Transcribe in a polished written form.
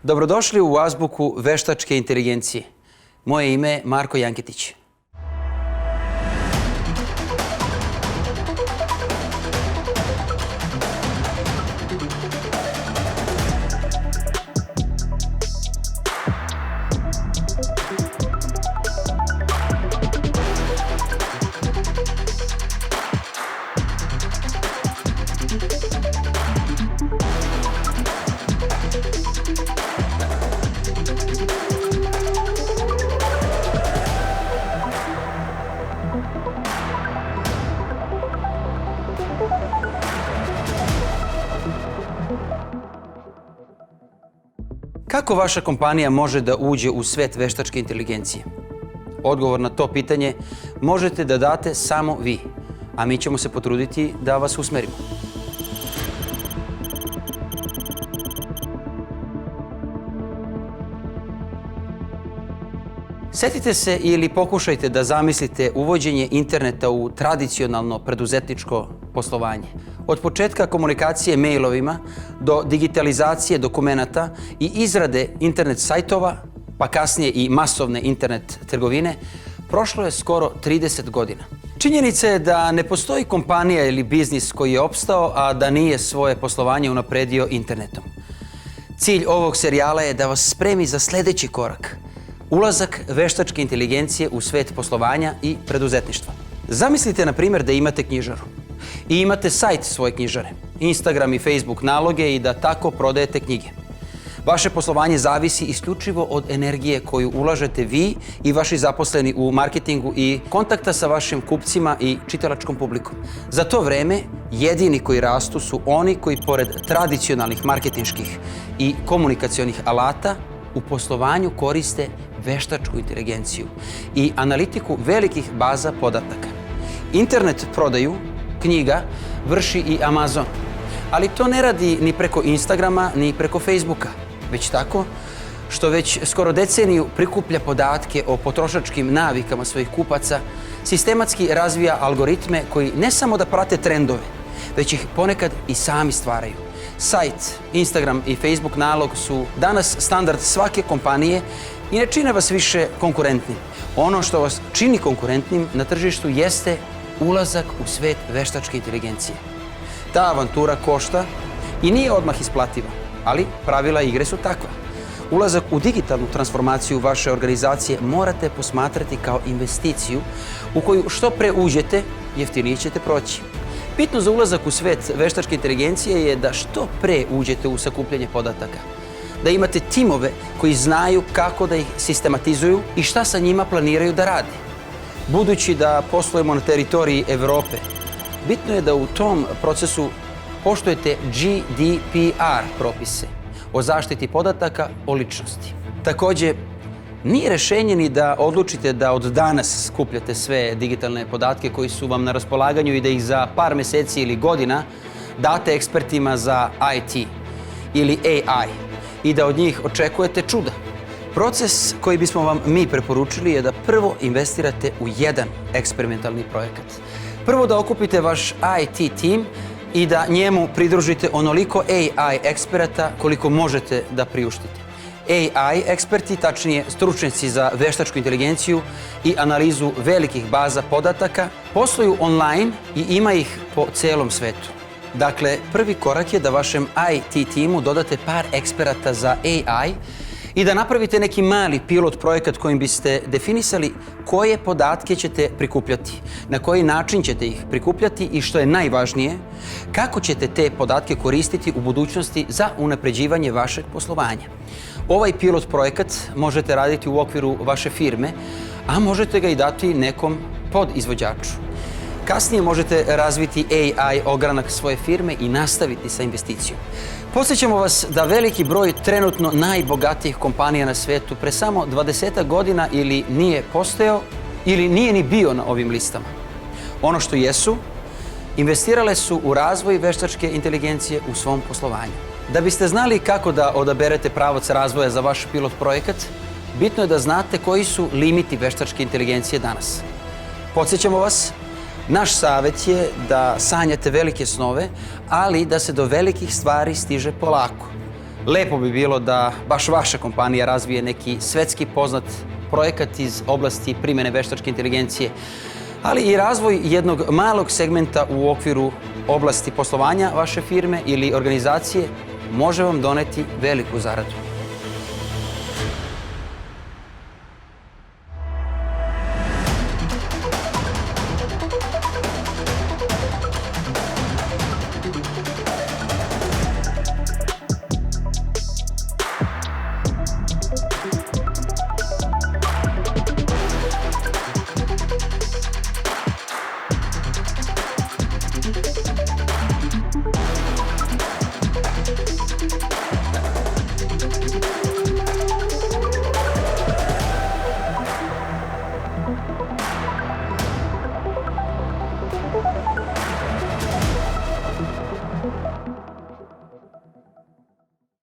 Dobrodošli u azbuku veštačke inteligencije. Moje ime je Marko Janketić. Kako vaša kompanija može da uđe u svet veštačke inteligencije? Odgovor na to pitanje možete da date samo vi, a mi ćemo se potruditi da vas usmerimo. Setite se ili pokušajte da zamislite uvođenje interneta u tradicionalno preduzetničko poslovanje. Od početka komunikacije mailovima do digitalizacije dokumenata i izrade internet sajtova, pa kasnije i masovne internet trgovine, prošlo je skoro 30 godina. Činjenica je da ne postoji kompanija ili biznis koji je opstao, a da nije svoje poslovanje unapredio internetom. Cilj ovog serijala je da vas spremi za sledeći korak. Ulazak veštačke inteligencije u svet poslovanja i preduzetništva. Zamislite, na primjer, da imate knjižaru i imate sajt svoje knjižare, Instagram i Facebook naloge i da tako prodajete knjige. Vaše poslovanje zavisi isključivo od energije koju ulažete vi i vaši zaposleni u marketingu i kontakta sa vašim kupcima i čitalačkom publikom. Za to vreme jedini koji rastu su oni koji pored tradicionalnih marketinških i komunikacionih alata u poslovanju koriste veštačku inteligenciju i analitiku velikih baza podataka. Internet prodaju knjiga vrši i Amazon, ali to ne radi ni preko Instagrama ni preko Facebooka, već tako što već skoro deceniju prikuplja podatke o potrošačkim navikama svojih kupaca, sistematski razvija algoritme koji ne samo da prate trendove, već ih ponekad i sami stvaraju. Sajt, Instagram i Facebook nalog su danas standard svake kompanije i ne čine vas više konkurentnim. Ono što vas čini konkurentnim na tržištu jeste ulazak u svet veštačke inteligencije. Ta avantura košta i nije odmah isplativa, ali pravila igre su takva. Ulazak u digitalnu transformaciju vaše organizacije morate posmatrati kao investiciju u koju što pre uđete, jeftinije ćete proći. Bitno za ulazak u svet veštačke inteligencije je da što pre uđete u sakupljanje podataka. Da imate timove koji znaju kako da ih sistematizuju i šta sa njima planiraju da rade. Budući da poslujemo na teritoriji Evrope, bitno je da u tom procesu poštujete GDPR propise o zaštiti podataka o ličnosti. Takođe, nije rešenje ni da odlučite da od danas skupljate sve digitalne podatke koji su vam na raspolaganju i da ih za par meseci ili godina date ekspertima za IT ili AI i da od njih očekujete čuda. Proces koji bismo vam mi preporučili je da prvo investirate u jedan eksperimentalni projekat. Prvo da okupite vaš IT tim i da njemu pridružite onoliko AI eksperata koliko možete da priuštite. AI eksperti, tačnije stručnjaci za veštačku inteligenciju i analizu velikih baza podataka, posluju online i ima ih po celom svetu. Dakle, prvi korak je da vašem IT timu dodate par eksperata za AI i da napravite neki mali pilot projekat kojim biste definisali koje podatke ćete prikupljati, na koji način ćete ih prikupljati i što je najvažnije, kako ćete te podatke koristiti u budućnosti za unapređivanje vašeg poslovanja. Ovaj pilot projekat možete raditi u okviru vaše firme, a možete ga i dati nekom podizvođaču. Kasnije možete razviti AI ogranak svoje firme i nastaviti sa investicijom. Podsjećamo vas da veliki broj trenutno najbogatijih kompanija na svetu pre samo 20 godina ili nije postojao ili nije ni bio na ovim listama. Ono što jesu, investirale su u razvoj veštačke inteligencije u svom poslovanju. Da biste znali kako da odaberete pravac razvoja za vaš pilot projekat, bitno je da znate koji su limiti veštačke inteligencije danas. Podsjećamo vas, naš savjet je da sanjate velike snove, ali da se do velikih stvari stiže polako. Lepo bi bilo da baš vaša kompanija razvije neki svetski poznat projekat iz oblasti primjene veštačke inteligencije, ali i razvoj jednog malog segmenta u okviru oblasti poslovanja vaše firme ili organizacije može vam doneti veliku zaradu.